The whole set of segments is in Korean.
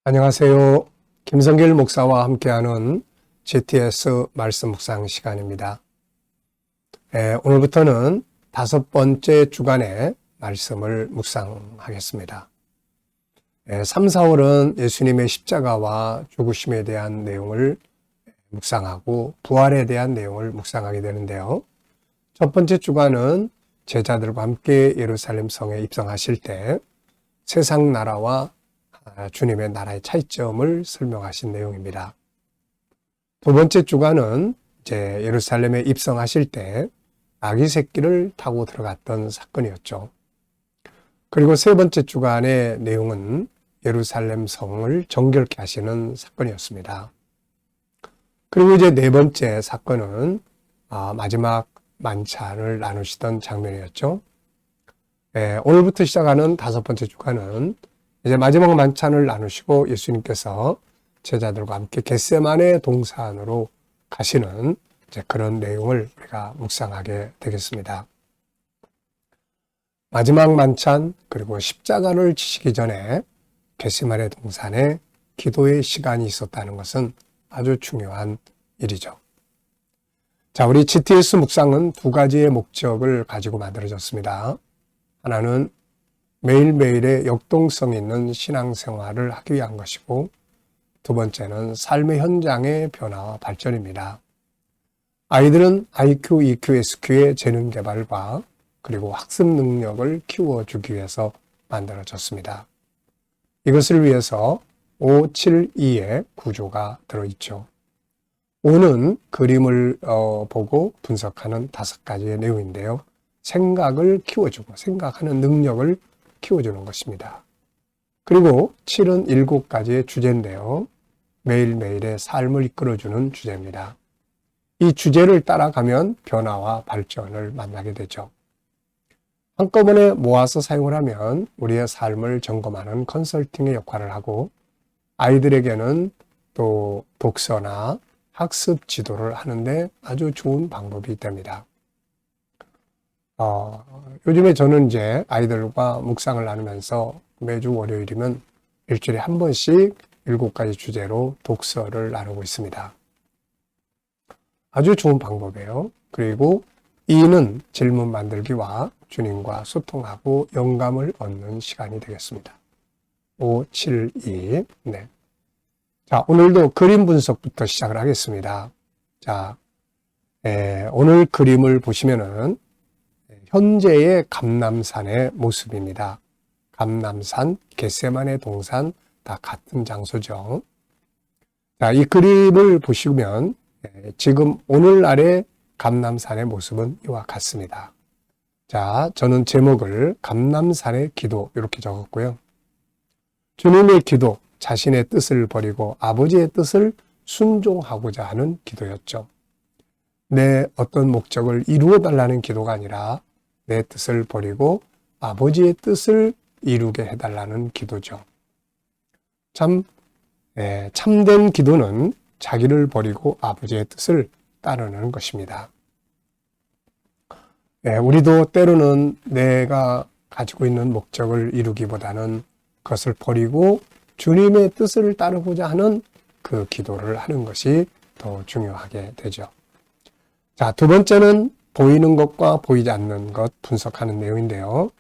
안녕하세요. 김성길 목사와 함께하는 GTS 말씀 묵상 시간입니다. 오늘부터는 5번째 주간의 말씀을 묵상하겠습니다. 3, 4월은 예수님의 십자가와 죽으심에 대한 내용을 묵상하고 부활에 대한 내용을 묵상하게 되는데요. 첫 번째 주간은 제자들과 함께 예루살렘 성에 입성하실 때 세상 나라와 주님의 나라의 차이점을 설명하신 내용입니다. 두 번째 주간은 이제 예루살렘에 입성하실 때 아기 새끼를 타고 들어갔던 사건이었죠. 그리고 세 번째 주간의 내용은 예루살렘 성을 정결케 하시는 사건이었습니다. 그리고 이제 네 번째 사건은 마지막 만찬을 나누시던 장면이었죠. 오늘부터 시작하는 5번째 주간은 이제 마지막 만찬을 나누시고 예수님께서 제자들과 함께 겟세마네 동산으로 가시는 이제 그런 내용을 우리가 묵상하게 되겠습니다. 마지막 만찬 그리고 십자가를 지시기 전에 겟세마네 동산에 기도의 시간이 있었다는 것은 아주 중요한 일이죠. 자, 우리 GTS 묵상은 두 가지의 목적을 가지고 만들어졌습니다. 하나는 매일매일의 역동성 있는 신앙생활을 하기 위한 것이고, 두 번째는 삶의 현장의 변화와 발전입니다. 아이들은 IQ, EQ, SQ의 재능 개발과 그리고 학습 능력을 키워주기 위해서 만들어졌습니다. 이것을 위해서 572의 구조가 들어있죠. 5는 그림을 보고 분석하는 5가지의 내용인데요. 생각을 키워주고 생각하는 능력을 키워주는 것입니다. 그리고 7은 7가지의 주제인데요. 매일매일의 삶을 이끌어주는 주제입니다. 이 주제를 따라가면 변화와 발전을 만나게 되죠. 한꺼번에 모아서 사용을 하면 우리의 삶을 점검하는 컨설팅의 역할을 하고, 아이들에게는 또 독서나 학습 지도를 하는데 아주 좋은 방법이 됩니다. 요즘에 저는 이제 아이들과 묵상을 나누면서 매주 월요일이면 일주일에 한 번씩 7가지 주제로 독서를 나누고 있습니다. 아주 좋은 방법이에요. 그리고 2는 질문 만들기와 주님과 소통하고 영감을 얻는 시간이 되겠습니다. 5, 7, 2. 네. 자, 오늘도 그림 분석부터 시작을 하겠습니다. 자, 오늘 그림을 보시면은 현재의 감람산의 모습입니다. 감람산, 겟세마네 동산 다 같은 장소죠. 자, 이 그림을 보시면 지금 오늘날의 감람산의 모습은 이와 같습니다. 자, 저는 제목을 감람산의 기도 이렇게 적었고요. 주님의 기도, 자신의 뜻을 버리고 아버지의 뜻을 순종하고자 하는 기도였죠. 내 어떤 목적을 이루어 달라는 기도가 아니라 내 뜻을 버리고 아버지의 뜻을 이루게 해달라는 기도죠. 참된 기도는 자기를 버리고 아버지의 뜻을 따르는 것입니다. 우리도 때로는 내가 가지고 있는 목적을 이루기보다는 그것을 버리고 주님의 뜻을 따르고자 하는 그 기도를 하는 것이 더 중요하게 되죠. 자, 두 번째는 보이는 것과 보이지 않는 것 분석하는 내용인데요.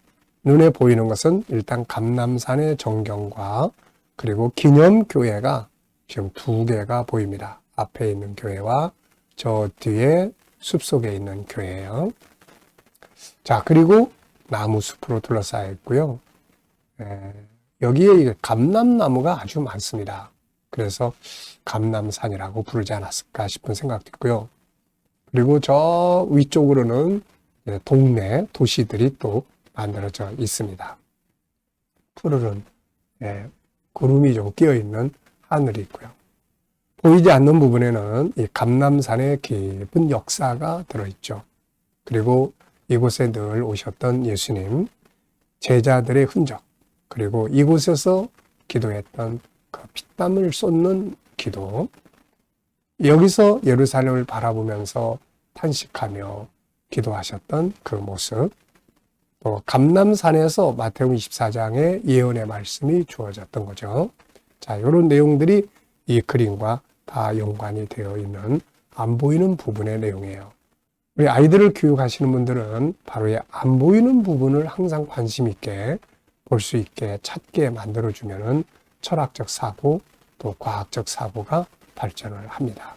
눈에 보이는 것은 일단 감람산의 전경과 그리고 기념교회가 지금 2개가 보입니다. 앞에 있는 교회와 저 뒤에 숲속에 있는 교회예요. 자, 그리고 나무 숲으로 둘러싸여 있고요. 여기에 감람나무가 아주 많습니다. 그래서 감람산이라고 부르지 않았을까 싶은 생각도 있고요. 그리고 저 위쪽으로는 동네, 도시들이 또 만들어져 있습니다. 푸르른 구름이 좀 끼어있는 하늘이 있고요. 보이지 않는 부분에는 이 감람산의 깊은 역사가 들어있죠. 그리고 이곳에 늘 오셨던 예수님, 제자들의 흔적, 그리고 이곳에서 기도했던 그 피땀을 쏟는 기도, 여기서 예루살렘을 바라보면서 탄식하며 기도하셨던 그 모습, 또 감람산에서 마태복음 24장의 예언의 말씀이 주어졌던 거죠. 자, 이런 내용들이 이 그림과 다 연관이 되어 있는 안 보이는 부분의 내용이에요. 우리 아이들을 교육하시는 분들은 바로 이 안 보이는 부분을 항상 관심 있게 볼 수 있게 찾게 만들어주면은 철학적 사고 또 과학적 사고가 발전을 합니다.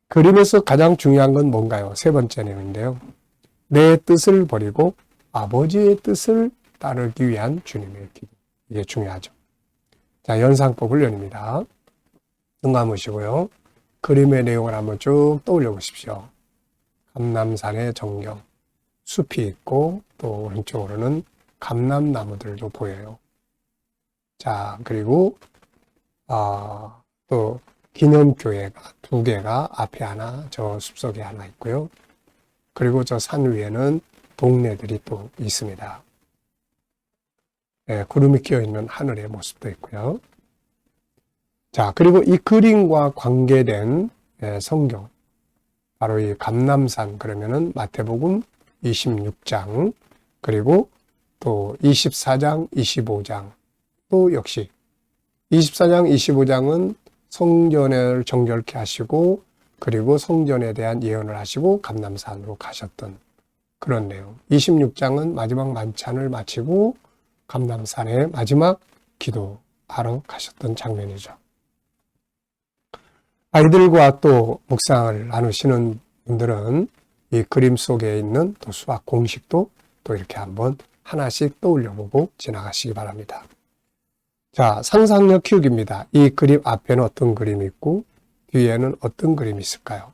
그림에서 가장 중요한 건 뭔가요? 세 번째 내용인데요. 내 뜻을 버리고 아버지의 뜻을 따르기 위한 주님의 기도. 이게 중요하죠. 자, 연상법을 연입니다. 눈 감으시고요. 그림의 내용을 한번 쭉 떠올려 보십시오. 감남산의 정경, 숲이 있고 또 오른쪽으로는 감남나무들도 보여요. 자, 그리고 또 기념교회가 2개가 앞에 하나, 저 숲속에 하나 있고요. 그리고 저 산 위에는 동네들이 또 있습니다. 네, 구름이 끼어있는 하늘의 모습도 있고요. 자, 그리고 이 그림과 관계된 성경, 바로 이 감남산, 그러면은 마태복음 26장, 그리고 또 24장, 25장, 또 역시 24장, 25장은 성전을 정결케 하시고 그리고 성전에 대한 예언을 하시고 감남산으로 가셨던 그런 내용. 26장은 마지막 만찬을 마치고 감남산에 마지막 기도하러 가셨던 장면이죠. 아이들과 또 묵상을 나누시는 분들은 이 그림 속에 있는 또 수학 공식도 또 이렇게 한번 하나씩 떠올려보고 지나가시기 바랍니다. 자, 상상력 키우기입니다. 이 그림 앞에는 어떤 그림이 있고 뒤에는 어떤 그림이 있을까요?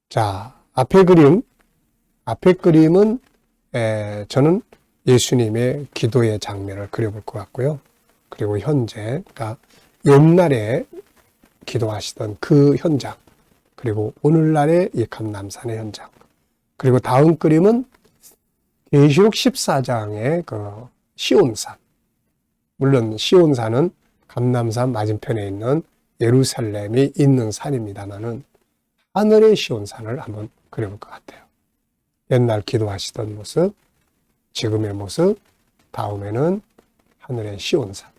자, 앞에 그림은 저는 예수님의 기도의 장면을 그려볼 것 같고요. 그리고 현재, 그러니까 옛날에 기도하시던 그 현장, 그리고 오늘날의 이 감남산의 현장, 그리고 다음 그림은 계시록 14장의 그 시온산. 물론 시온산은 감남산 맞은편에 있는 예루살렘이 있는 산입니다만은 하늘의 시온산을 한번 그려볼 것 같아요. 옛날 기도하시던 모습, 지금의 모습, 다음에는 하늘의 시온산.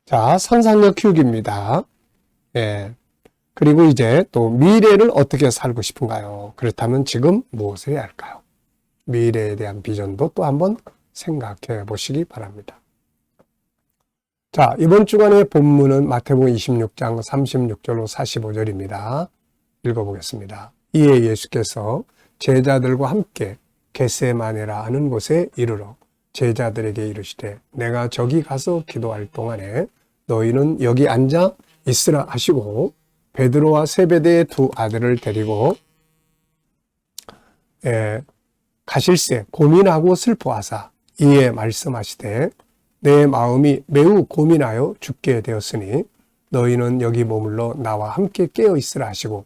자, 상상력 키우기입니다. 예. 그리고 이제 또 미래를 어떻게 살고 싶은가요? 그렇다면 지금 무엇을 해야 할까요? 미래에 대한 비전도 또 한번 생각해 보시기 바랍니다. 자, 이번 주간의 본문은 마태복음 26장 36절로 45절입니다. 읽어보겠습니다. 이에 예수께서 제자들과 함께 겟세마네라 하는 곳에 이르러 제자들에게 이르시되 내가 저기 가서 기도할 동안에 너희는 여기 앉아 있으라 하시고 베드로와 세베대의 2 아들을 데리고 가실새 고민하고 슬퍼하사 이에 말씀하시되 내 마음이 매우 고민하여 죽게 되었으니 너희는 여기 머물러 나와 함께 깨어 있으라 하시고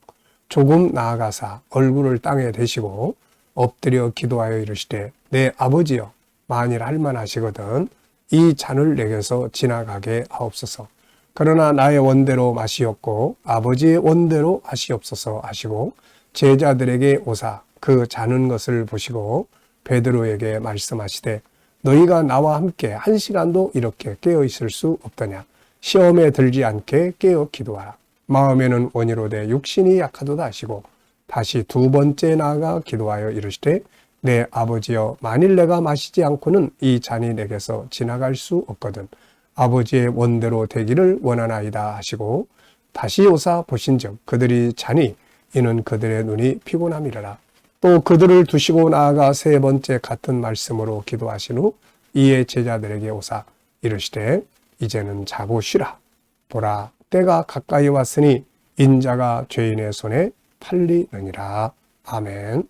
조금 나아가사 얼굴을 땅에 대시고 엎드려 기도하여 이르시되 내 아버지여 만일 할만하시거든 이 잔을 내게서 지나가게 하옵소서. 그러나 나의 원대로 마시옵고 아버지의 원대로 하시옵소서 하시고 제자들에게 오사 그 자는 것을 보시고 베드로에게 말씀하시되 너희가 나와 함께 1시간도 이렇게 깨어 있을 수 없더냐. 시험에 들지 않게 깨어 기도하라. 마음에는 원이로되 육신이 약하도다 하시고 다시 2번째 나아가 기도하여 이르시되 내 아버지여 만일 내가 마시지 않고는 이 잔이 내게서 지나갈 수 없거든 아버지의 원대로 되기를 원하나이다 하시고 다시 오사 보신즉 그들이 자니 이는 그들의 눈이 피곤함이라. 또 그들을 두시고 나아가 3번째 같은 말씀으로 기도하신 후 이에 제자들에게 오사 이르시되 이제는 자고 쉬라. 보라 때가 가까이 왔으니 인자가 죄인의 손에 팔리느니라. 아멘.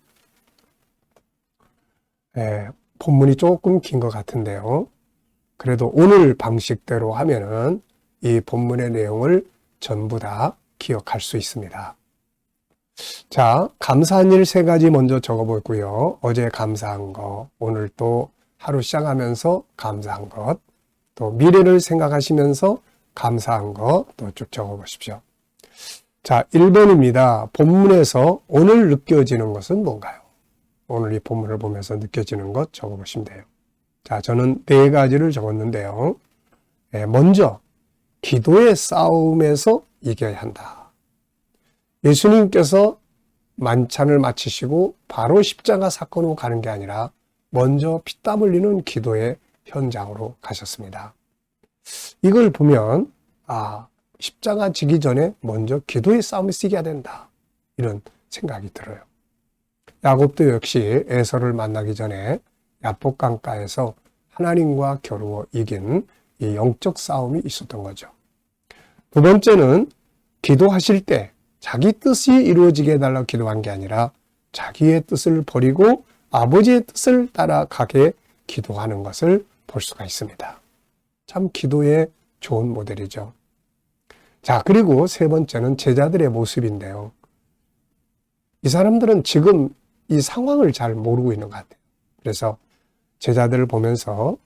본문이 조금 긴 것 같은데요. 그래도 오늘 방식대로 하면은 이 본문의 내용을 전부 다 기억할 수 있습니다. 자, 감사한 일 3가지 먼저 적어보고요. 어제 감사한 거, 오늘 또 하루 시작하면서 감사한 것, 또 미래를 생각하시면서 감사한 것 또 쭉 적어보십시오. 자, 1번입니다. 본문에서 오늘 느껴지는 것은 뭔가요? 오늘 이 본문을 보면서 느껴지는 것 적어보시면 돼요. 자, 저는 네 가지를 적었는데요. 먼저 기도의 싸움에서 이겨야 한다. 예수님께서 만찬을 마치시고 바로 십자가 사건으로 가는 게 아니라 먼저 피땀 흘리는 기도의 현장으로 가셨습니다. 이걸 보면 십자가 지기 전에 먼저 기도의 싸움에서 이겨야 된다. 이런 생각이 들어요. 야곱도 역시 에서를 만나기 전에 야복강가에서 하나님과 겨루어 이긴 이 영적 싸움이 있었던 거죠. 두 번째는 기도하실 때 자기 뜻이 이루어지게 해달라고 기도한 게 아니라 자기의 뜻을 버리고 아버지의 뜻을 따라가게 기도하는 것을 볼 수가 있습니다. 참 기도의 좋은 모델이죠. 자, 그리고 세 번째는 제자들의 모습인데요. 이 사람들은 지금 이 상황을 잘 모르고 있는 것 같아요. 그래서 제자들을 보면서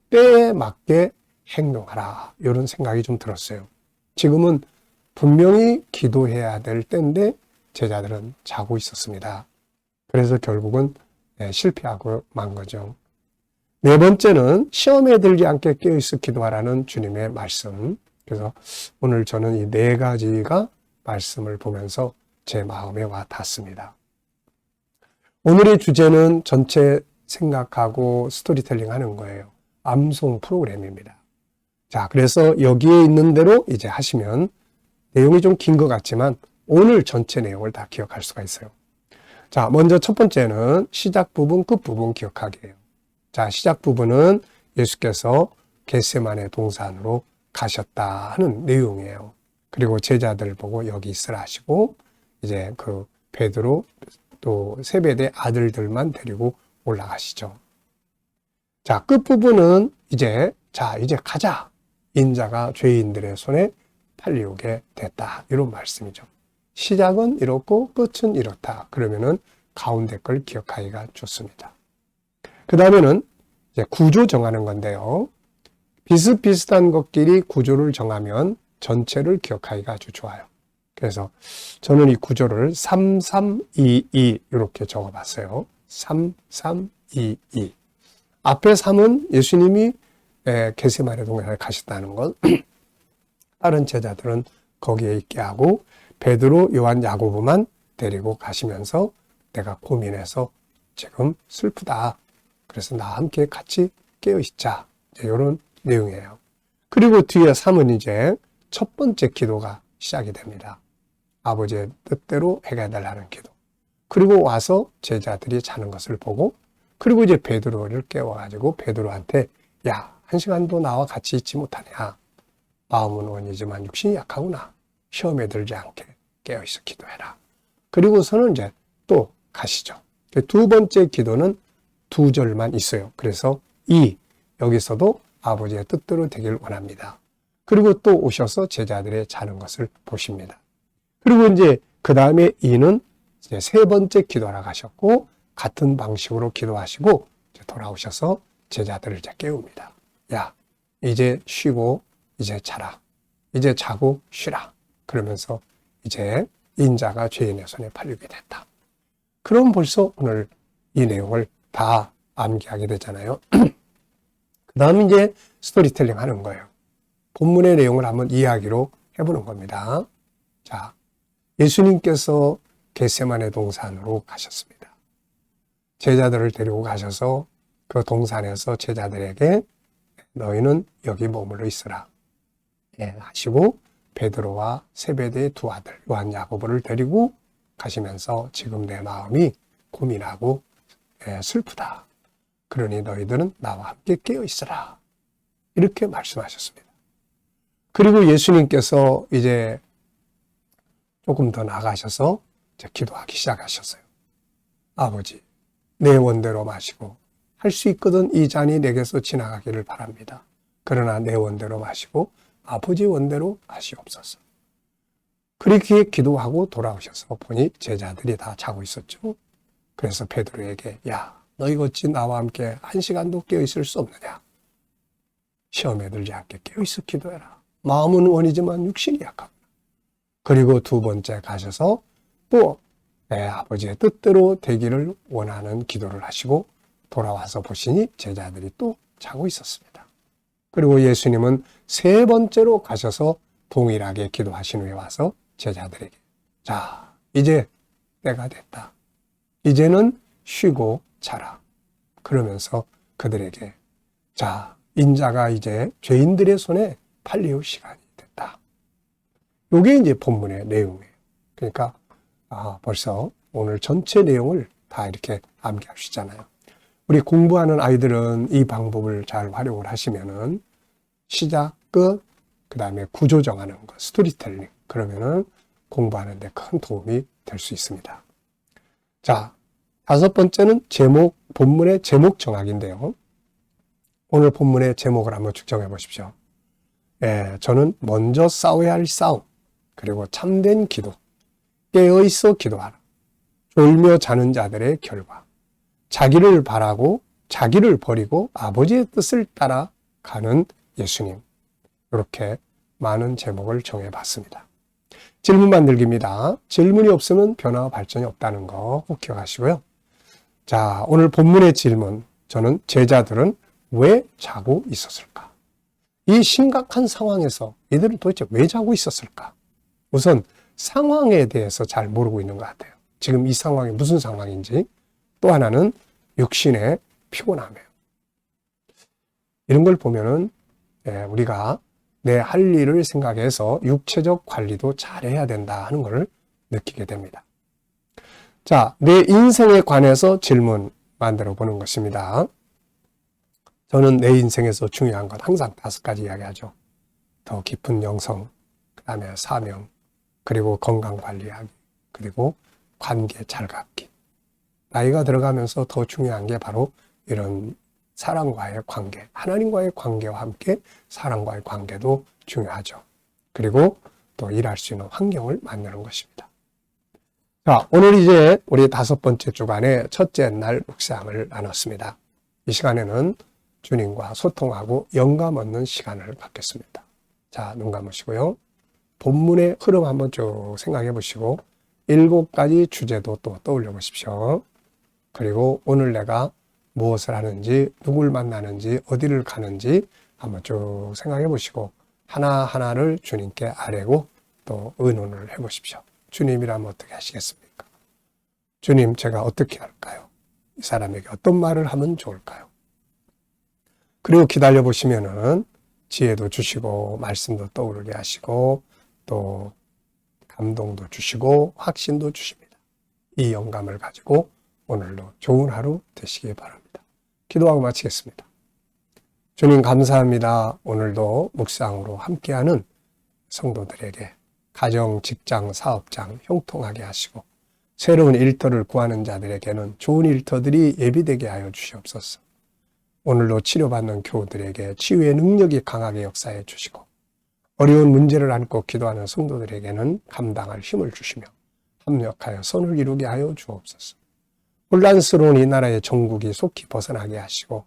때에 맞게 행동하라, 이런 생각이 좀 들었어요. 지금은 분명히 기도해야 될 때인데 제자들은 자고 있었습니다. 그래서 결국은 실패하고 만 거죠. 네 번째는 시험에 들지 않게 깨어있어 기도하라는 주님의 말씀. 그래서 오늘 저는 이 네 가지가 말씀을 보면서 제 마음에 와 닿습니다. 오늘의 주제는 전체 생각하고 스토리텔링 하는 거예요. 암송 프로그램입니다. 자, 그래서 여기에 있는 대로 이제 하시면 내용이 좀 긴 것 같지만 오늘 전체 내용을 다 기억할 수가 있어요. 자, 먼저 첫 번째는 시작 부분, 끝 부분 기억하기예요. 자, 시작 부분은 예수께서 겟세마네 동산으로 가셨다 하는 내용이에요. 그리고 제자들 보고 여기 있으라 하시고 이제 그 베드로 또 세베대 아들들만 데리고 올라가시죠. 자, 끝 부분은 이제 가자. 인자가 죄인들의 손에 팔리우게 됐다. 이런 말씀이죠. 시작은 이렇고 끝은 이렇다. 그러면은 가운데 걸 기억하기가 좋습니다. 그 다음에는 이제 구조 정하는 건데요. 비슷비슷한 것끼리 구조를 정하면 전체를 기억하기가 아주 좋아요. 그래서 저는 이 구조를 3322 이렇게 적어봤어요. 3322. 앞에 3은 예수님이 겟세마네 동산에 가셨다는 것. 다른 제자들은 거기에 있게 하고 베드로, 요한, 야고보만 데리고 가시면서 내가 고민해서 지금 슬프다. 그래서 나와 함께 같이 깨어있자. 이런 내용이에요. 그리고 뒤에 3은 이제 첫 번째 기도가 시작이 됩니다. 아버지의 뜻대로 해달라는 기도. 그리고 와서 제자들이 자는 것을 보고 그리고 이제 베드로를 깨워가지고 베드로한테 야, 한 시간도 나와 같이 있지 못하냐. 마음은 원이지만 육신이 약하구나. 시험에 들지 않게 깨어있어 기도해라. 그리고서는 이제 또 가시죠. 두 번째 기도는 2절만 있어요. 그래서 여기서도 아버지의 뜻대로 되길 원합니다. 그리고 또 오셔서 제자들의 자는 것을 보십니다. 그리고 이제 그 다음에 2는 이제 세 번째 기도하러 가셨고 같은 방식으로 기도하시고 이제 돌아오셔서 제자들을 이제 깨웁니다. 야, 이제 쉬고 이제 자라. 이제 자고 쉬라. 그러면서 이제 인자가 죄인의 손에 팔리게 됐다. 그럼 벌써 오늘 이 내용을 다 암기하게 되잖아요. 그 다음 이제 스토리텔링 하는 거예요. 본문의 내용을 한번 이야기로 해보는 겁니다. 자, 예수님께서 겟세마네 동산으로 가셨습니다. 제자들을 데리고 가셔서 그 동산에서 제자들에게 너희는 여기 머물러 있으라 하시고 베드로와 세베대의 두 아들 요한, 야고보를 데리고 가시면서 지금 내 마음이 고민하고 슬프다. 그러니 너희들은 나와 함께 깨어 있으라. 이렇게 말씀하셨습니다. 그리고 예수님께서 이제 조금 더 나가셔서 이제 기도하기 시작하셨어요. 아버지, 내 원대로 마시고 할 수 있거든 이 잔이 내게서 지나가기를 바랍니다. 그러나 내 원대로 마시고 아버지 원대로 하시옵소서. 그렇게 기도하고 돌아오셔서 보니 제자들이 다 자고 있었죠. 그래서 베드로에게 야, 너희 어찌 나와 함께 한 시간도 깨어있을 수 없느냐. 시험에 들지 않게 깨어있어 기도해라. 마음은 원이지만 육신이 약하구나. 그리고 두 번째 가셔서 또 아버지의 뜻대로 되기를 원하는 기도를 하시고 돌아와서 보시니 제자들이 또 자고 있었습니다. 그리고 예수님은 세 번째로 가셔서 동일하게 기도하신 후에 와서 제자들에게 자, 이제 때가 됐다. 이제는 쉬고 자라. 그러면서 그들에게 자, 인자가 이제 죄인들의 손에 팔릴 시간이 됐다. 이게 이제 본문의 내용이에요. 그러니까 벌써 오늘 전체 내용을 다 이렇게 암기하시잖아요. 우리 공부하는 아이들은 이 방법을 잘 활용을 하시면은 시작, 끝, 그 다음에 구조 정하는 거, 스토리텔링. 그러면은 공부하는 데 큰 도움이 될 수 있습니다. 자, 다섯 번째는 본문의 제목 정하기인데요. 오늘 본문의 제목을 한번 측정해 보십시오. 저는 먼저 싸워야 할 싸움, 그리고 참된 기도, 깨어있어 기도하라, 졸며 자는 자들의 결과, 자기를 바라고 자기를 버리고 아버지의 뜻을 따라가는 예수님. 이렇게 많은 제목을 정해봤습니다. 질문 만들기입니다. 질문이 없으면 변화와 발전이 없다는 거 꼭 기억하시고요. 자, 오늘 본문의 질문. 저는 제자들은 왜 자고 있었을까? 이 심각한 상황에서 이들은 도대체 왜 자고 있었을까? 우선 상황에 대해서 잘 모르고 있는 것 같아요. 지금 이 상황이 무슨 상황인지. 또 하나는 육신의 피곤함이에요. 이런 걸 보면은 우리가 내 할 일을 생각해서 육체적 관리도 잘해야 된다 하는 것을 느끼게 됩니다. 자, 내 인생에 관해서 질문 만들어 보는 것입니다. 저는 내 인생에서 중요한 것 항상 5가지 이야기하죠. 더 깊은 영성, 그 다음에 사명, 그리고 건강관리하기, 그리고 관계 잘 갖기. 나이가 들어가면서 더 중요한 게 바로 이런 사람과의 관계, 하나님과의 관계와 함께 사람과의 관계도 중요하죠. 그리고 또 일할 수 있는 환경을 만드는 것입니다. 자, 오늘 이제 우리 5번째 주간의 첫째 날 묵상을 나눴습니다. 이 시간에는 주님과 소통하고 영감 얻는 시간을 갖겠습니다. 자, 눈 감으시고요. 본문의 흐름 한번 쭉 생각해 보시고 7가지 주제도 또 떠올려 보십시오. 그리고 오늘 내가 무엇을 하는지, 누굴 만나는지, 어디를 가는지 한번 쭉 생각해 보시고 하나하나를 주님께 아뢰고 또 의논을 해 보십시오. 주님이라면 어떻게 하시겠습니까? 주님, 제가 어떻게 할까요? 이 사람에게 어떤 말을 하면 좋을까요? 그리고 기다려 보시면은 지혜도 주시고 말씀도 떠오르게 하시고 또 감동도 주시고 확신도 주십니다. 이 영감을 가지고 오늘도 좋은 하루 되시기 바랍니다. 기도하고 마치겠습니다. 주님 감사합니다. 오늘도 묵상으로 함께하는 성도들에게 가정, 직장, 사업장 형통하게 하시고 새로운 일터를 구하는 자들에게는 좋은 일터들이 예비되게 하여 주시옵소서. 오늘도 치료받는 교우들에게 치유의 능력이 강하게 역사해 주시고 어려운 문제를 안고 기도하는 성도들에게는 감당할 힘을 주시며 합력하여 선을 이루게 하여 주옵소서. 혼란스러운 이 나라의 정국이 속히 벗어나게 하시고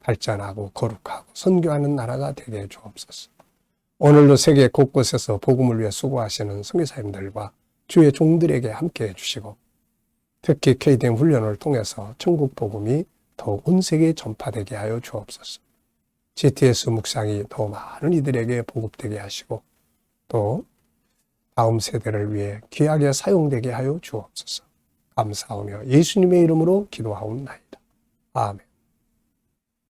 발전하고 거룩하고 선교하는 나라가 되게 해 주옵소서. 오늘도 세계 곳곳에서 복음을 위해 수고하시는 선교사님들과 주의 종들에게 함께해 주시고 특히 KDM 훈련을 통해서 천국 복음이 더욱 온 세계에 전파되게 하여 주옵소서. GTS 묵상이 더 많은 이들에게 보급되게 하시고 또 다음 세대를 위해 귀하게 사용되게 하여 주옵소서. 감사하며 예수님의 이름으로 기도하옵나이다. 아멘.